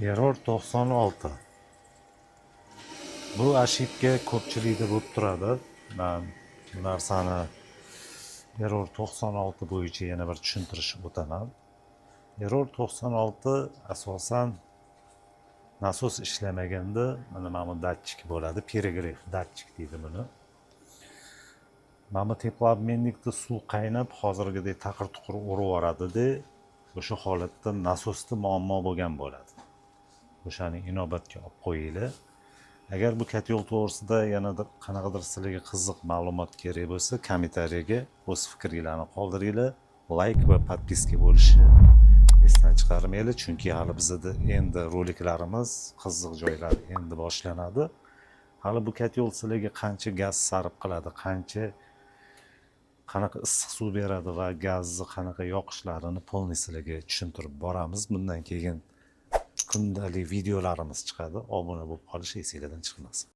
Error 96. Bu ошибка ko'pchilikda bo'lib turadi. Men bu narsani Error 96 bo'yicha yana bir tushuntirishib o'taman. Error 96 asosan nasos ishlamaganda mana bu datchik bo'ladi. Перегрев datchik deydi buni. Mana bu teploobmennikda suv qaynab, hozirgidek taqir-tuqir urib yuboradi-da, o'sha holatda nasosda muammo bo'lgan bo'ladi. O'shani inobatga olib qo'yinglar. Agar bu kotyol to'g'risida yanada qanaqadir sizlarga qiziq ma'lumot kerak bo'lsa, kommentariyaga o'z fikringizni qoldiringlar. Like va podpiska bo'lishni esdan chiqarmanglar, chunki hali bizda endi roliklarimiz, qiziq joylar endi boshlanadi. Hali bu kotyol sizlarga qancha gaz sarf qiladi, qanaqa issiq suv beradi va gazni qanaqa yoqishlarini polniy sizlarga tushuntirib boramiz. Bundan keyin kundalik videolarimiz chiqadi. Obuna bo'lib qolish esingizdan chiqmasin.